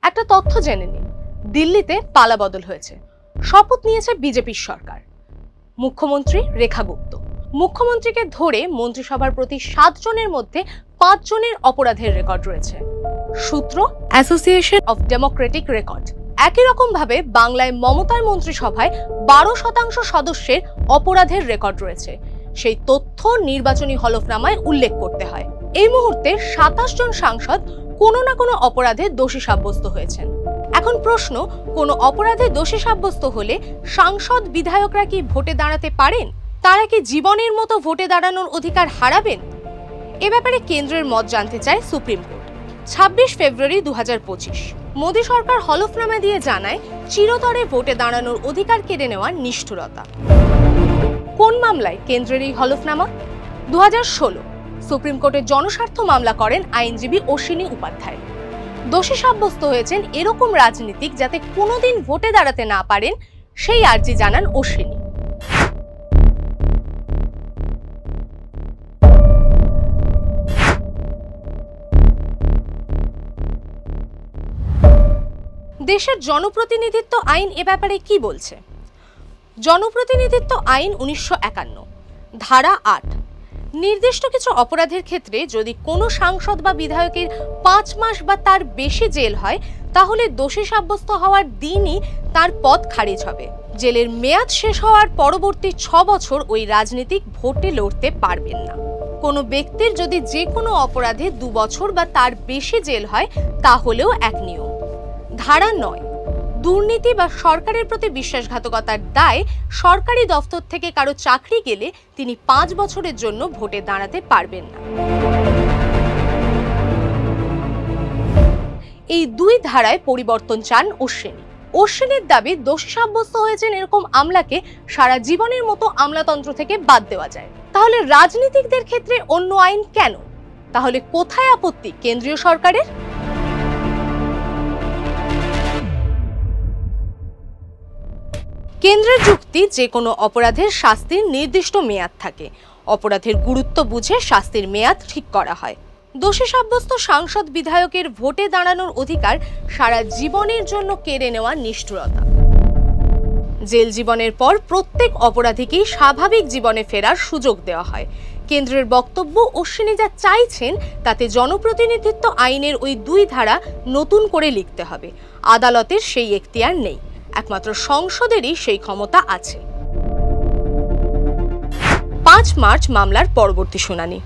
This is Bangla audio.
একটা তথ্য জেনে নিন, দিল্লিতে পালাবদল হয়েছে। শপথ নিয়েছে বিজেপির সরকার। মুখ্যমন্ত্রী রেখা গুপ্ত। মুখ্যমন্ত্রীকে ধরে মন্ত্রিসভার প্রতি 7 জনের মধ্যে 5 জনের অপরাধের রেকর্ড রয়েছে। সূত্র অ্যাসোসিয়েশন অফ ডেমোক্রেটিক রেকর্ড। একই রকম ভাবে বাংলায় মমতার মন্ত্রিসভায় 12% সদস্যের অপরাধের রেকর্ড রয়েছে। সেই তথ্য নির্বাচনী হলফনামায় উল্লেখ করতে হয়। এই মুহূর্তে 27 জন সাংসদ কোনো না কোনো অপরাধে দোষী সাব্যস্ত হয়েছেন। এখন প্রশ্ন, কোনো অপরাধে দোষী সাব্যস্ত হলে সাংসদ বিধায়করা কি ভোটে দাঁড়াতে পারেন? তারা কি জীবনের মতো ভোটে দাঁড়ানোর অধিকার হারাবেন? এ ব্যাপারে কেন্দ্রের মত জানতে চায় সুপ্রিম কোর্ট। 26 ফেব্রুয়ারি 2025 মোদী সরকার হলফনামা দিয়ে জানায় চিরতরে ভোটে দাঁড়ানোর অধিকার কেড়ে নেওয়ার নিষ্ঠুরতা। কোন মামলায় কেন্দ্রের এই হলফনামা? 2016 সুপ্রিম কোর্টে জনস্বার্থ মামলা করেন আইনজীবী অশ্বিনী উপাধ্যায়। দোষী সাব্যস্ত হয়েছেন এরকম রাজনীতিক যাতে কোনোদিন ভোটে দাঁড়াতে না পারেন, সেই আর্জি জানান অশ্বিনী। দেশের জনপ্রতিনিধিত্ব আইন এ ব্যাপারে কি বলছে? জনপ্রতিনিধিত্ব আইন 1951 ধারা 8 নির্দিষ্ট কিছু অপরাধের ক্ষেত্রে যদি কোনো সাংসদ বা বিধায়কের 5 মাস বা তার বেশি জেল হয়, তাহলে দোষী সাব্যস্ত হওয়ার দিনই তার পদ খারিজ হবে। জেলের মেয়াদ শেষ হওয়ার পরবর্তী 6 বছর ওই রাজনীতিক ভোটে লড়তে পারবেন না। কোনো ব্যক্তির যদি যে কোনো অপরাধে 2 বছর বা তার বেশি জেল হয়, তাহলেও এক নিয়ম। ধারা 9 দুর্নীতি বা সরকারের প্রতি বিশ্বাসঘাতকতার দায়ে সরকারি দফতর থেকে কারো চাকরি গেলে তিনি 5 বছরের জন্য ভোটে দাঁড়াতে পারবেন না। এই 2 ধারায় পরিবর্তন চান অশ্বিনী। অশ্বিনীর দাবি দোষী সাব্যস্ত হয়েছেন এরকম আমলাকে সারা জীবনের মতো আমলাতন্ত্র থেকে বাদ দেওয়া যায়। তাহলে রাজনীতিকদের ক্ষেত্রে অন্য আইন কেন? তাহলে কোথায় আপত্তি কেন্দ্রীয় সরকারের? কেন্দ্রের যুক্তি, যে কোনো অপরাধের শাস্তির নির্দিষ্ট মেয়াদ থাকে। অপরাধের গুরুত্ব বুঝে শাস্তির মেয়াদ ঠিক করা হয়। দোষী সাব্যস্ত সাংসদ বিধায়কের ভোটে দাঁড়ানোর অধিকার সারা জীবনের জন্য কেড়ে নেওয়া নিষ্ঠুরতা। জেল জীবনের পর প্রত্যেক অপরাধীকেই স্বাভাবিক জীবনে ফেরার সুযোগ দেওয়া হয়। কেন্দ্রের বক্তব্য, অশ্বিনী যা চাইছেন তাতে জনপ্রতিনিধিত্ব আইনের ওই 2 ধারা নতুন করে লিখতে হবে। আদালতের সেই এখতিয়ার নেই, একমাত্র সংসদেরই সেই ক্ষমতা আছে। 5 মার্চ মামলার পরবর্তী শুনানি।